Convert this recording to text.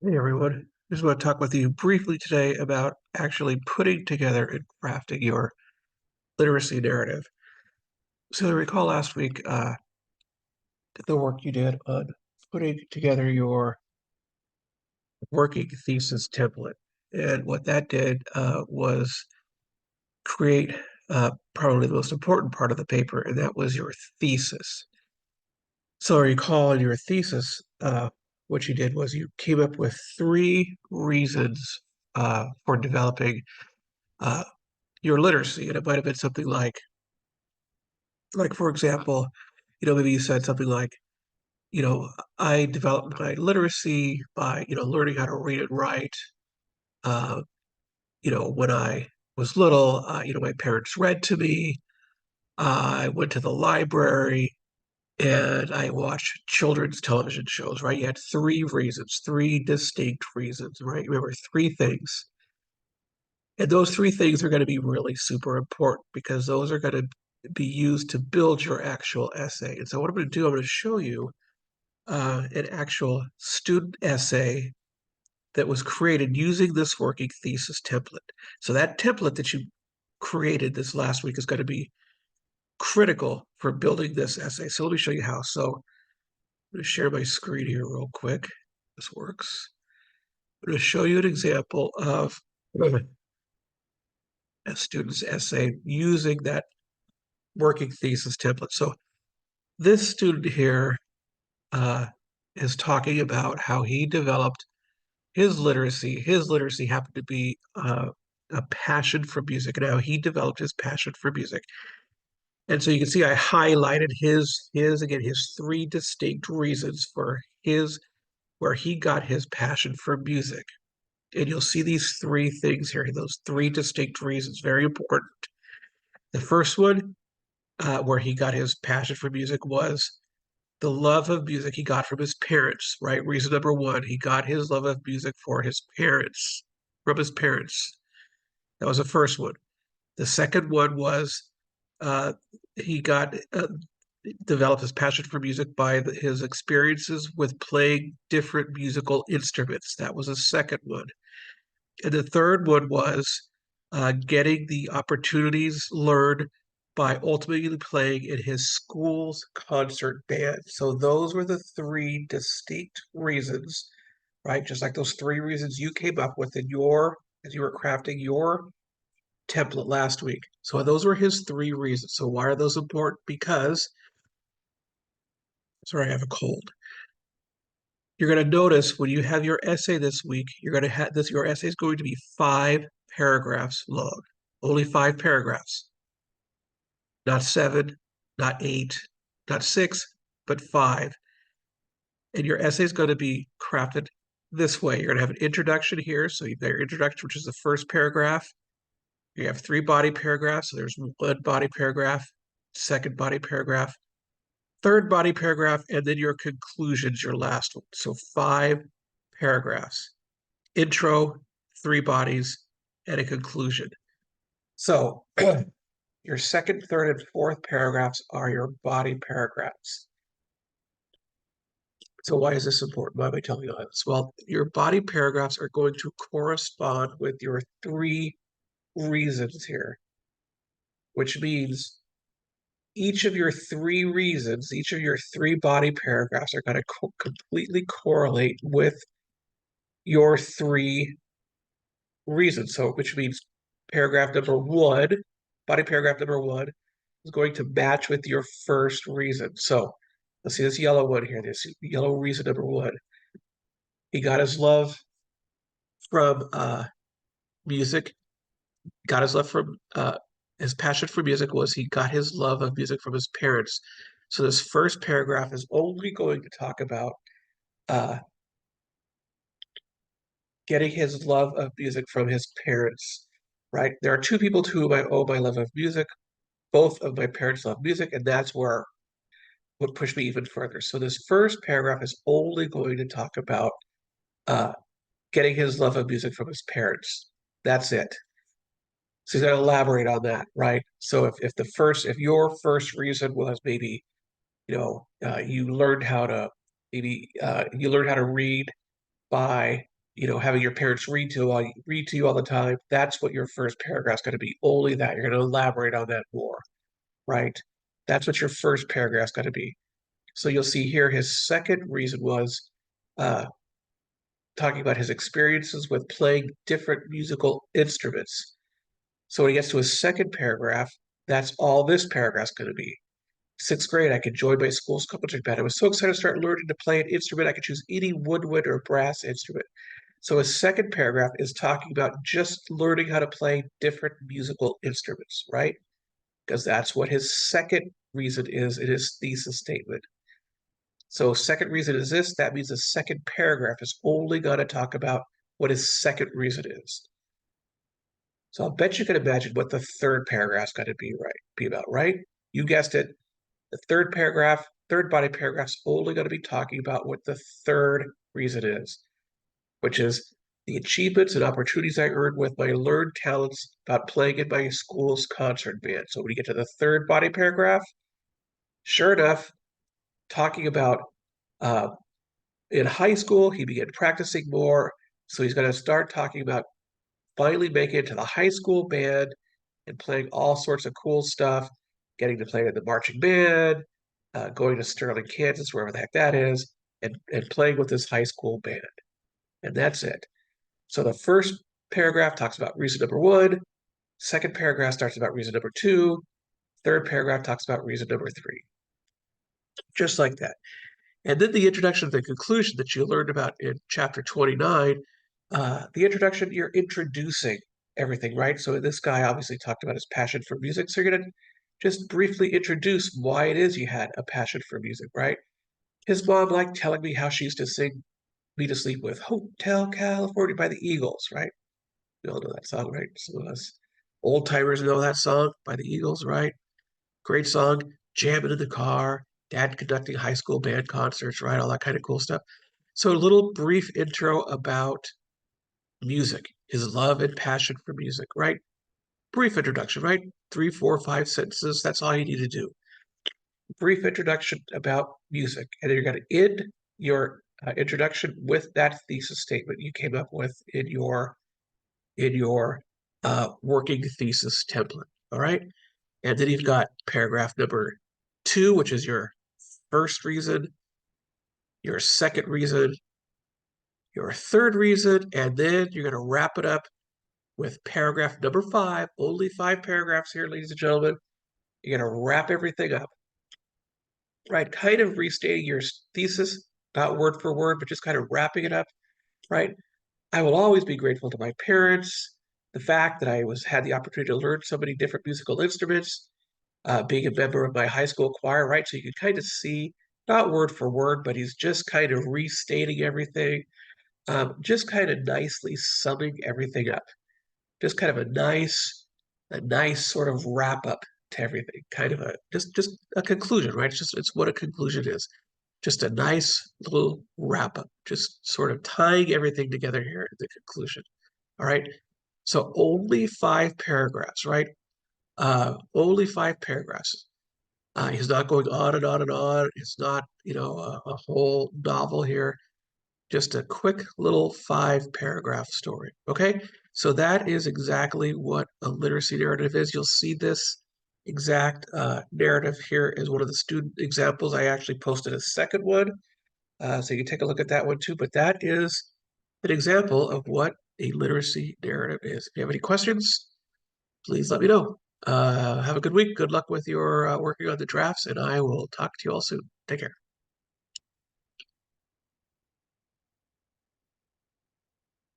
Hey everyone, just want to talk with you briefly today about actually putting together and crafting your literacy narrative. So I recall last week the work you did on putting together your working thesis template. And what that did was create probably the most important part of the paper, and that was your thesis. So I recall in your thesis, what you did was you came up with three reasons for developing uh, your literacy. And it might have been something like for example, maybe you said something like, you know, I developed my literacy by, learning how to read and write. Uh, when I was little, my parents read to me. I went to the library and I watched children's television shows, right? You had three reasons, three distinct reasons, right? Remember, three things. And those three things are going to be really super important because those are going to be used to build your actual essay. And so what I'm going to do, I'm going to show you an actual student essay that was created using this working thesis template. So that template that you created this last week is going to be critical for building this essay. So let me show you how. So I'm going to share my screen here real quick. This works. I'm going to show you an example of a student's essay using that working thesis template. So this student here uh, is talking about how he developed his literacy. His literacy happened to be a passion for music, and how he developed his passion for music. And so you can see I highlighted his three distinct reasons for his where he got his passion for music. And you'll see these three things here, those three distinct reasons, very important. The first one, where he got his passion for music, was the love of music he got from his parents, right? Reason number one, he got his love of music for his parents, from his parents. That was the first one. The second one was uh, he got developed his passion for music by his experiences with playing different musical instruments. That was a second one. And the third one was getting the opportunities learned by ultimately playing in his school's concert band. So those were the three distinct reasons, right? Just like those three reasons you came up with in as you were crafting your template last week. So those were his three reasons. So why are those important? Because, sorry, I have a cold. You're going to notice when you have your essay this week, you're going to have this, your essay is going to be 5 paragraphs long, only 5 paragraphs, not 7, not 8, not 6, but 5. And your essay is going to be crafted this way. You're going to have an introduction here. So you've got your introduction, which is the first paragraph. You have 3 body paragraphs. So there's one body paragraph, second body paragraph, third body paragraph, and then your conclusions, your last one. So 5 paragraphs. Intro, 3 bodies, and a conclusion. So your second, third, and fourth paragraphs are your body paragraphs. So why is this important? Why am I telling you this? Well, your body paragraphs are going to correspond with your three reasons here, which means each of your three reasons, each of your 3 body paragraphs are going to completely correlate with your three reasons. So, which means paragraph number one, body paragraph number one, is going to match with your first reason. So, let's see this yellow one here. This yellow reason number one. He got his love from music. Got his love from his passion for music was he got his love of music from his parents. So this first paragraph is only going to talk about uh, getting his love of music from his parents, right? There are 2 people to whom I owe my love of music. Both of my parents love music, and that's where what pushed me even further. So this first paragraph is only going to talk about uh, getting his love of music from his parents. That's it. So he's going to elaborate on that, right? So if your first reason was maybe you learned how to you learned how to read by having your parents read to you all the time, that's what your first paragraph's going to be. Only that. You're going to elaborate on that more, right? That's what your first paragraph's going to be. So you'll see here his second reason was uh, talking about his experiences with playing different musical instruments. So when he gets to his second paragraph, that's all this paragraph's going to be. Sixth grade, I could join my school's country band. I was so excited to start learning to play an instrument. I could choose any woodwind or brass instrument. So his second paragraph is talking about just learning how to play different musical instruments, right? Because that's what his second reason is in his thesis statement. So second reason is this. That means the second paragraph is only going to talk about what his second reason is. So I'll bet you can imagine what the third paragraph is going to be about, right? You guessed it. The third paragraph, third body paragraph is only going to be talking about what the third reason is, which is the achievements and opportunities I earned with my learned talents about playing in my school's concert band. So when you get to the third body paragraph, sure enough, talking about uh, in high school, he began practicing more. So he's going to start talking about finally making it to the high school band and playing all sorts of cool stuff, getting to play in the marching band, going to Sterling, Kansas, wherever the heck that is, and playing with his high school band. And that's it. So the first paragraph talks about reason number one. Second paragraph starts about reason number two. Third paragraph talks about reason number three. Just like that. And then the introduction to the conclusion that you learned about in chapter 29, the introduction, you're introducing everything, right? So this guy obviously talked about his passion for music. So you're going to just briefly introduce why it is you had a passion for music, right? His mom liked telling me how she used to sing Me to Sleep With Hotel California by the Eagles, right? We all know that song, right? Some of us old timers know that song by the Eagles, right? Great song, jamming in the car, dad conducting high school band concerts, right? All that kind of cool stuff. So a little brief intro about music, his love and passion for music, right? Brief introduction, right? 3, 4, 5 sentences. That's all you need to do. Brief introduction about music. And then you're going to end your introduction with that thesis statement you came up with in your working thesis template. All right. And then you've got paragraph number 2, which is your first reason, your second reason, your third reason, and then you're going to wrap it up with paragraph number 5. Only 5 paragraphs here, ladies and gentlemen. You're going to wrap everything up, right? Kind of restating your thesis, not word for word, but just kind of wrapping it up, right? I will always be grateful to my parents. The fact that I had the opportunity to learn so many different musical instruments, being a member of my high school choir, right? So you can kind of see, not word for word, but he's just kind of restating everything, just kind of nicely summing everything up. Just kind of a nice sort of wrap up to everything. Kind of just a conclusion, right? It's what a conclusion is. Just a nice little wrap up, just sort of tying everything together here at the conclusion. All right. So only 5 paragraphs, right? Only 5 paragraphs. He's not going on and on and on. It's not, a whole novel here. Just a quick little 5-paragraph story. Okay, so that is exactly what a literacy narrative is. You'll see this exact narrative here as one of the student examples. I actually posted a second one, so you can take a look at that one too. But that is an example of what a literacy narrative is. If you have any questions, please let me know. Have a good week. Good luck with your working on the drafts, and I will talk to you all soon. Take care.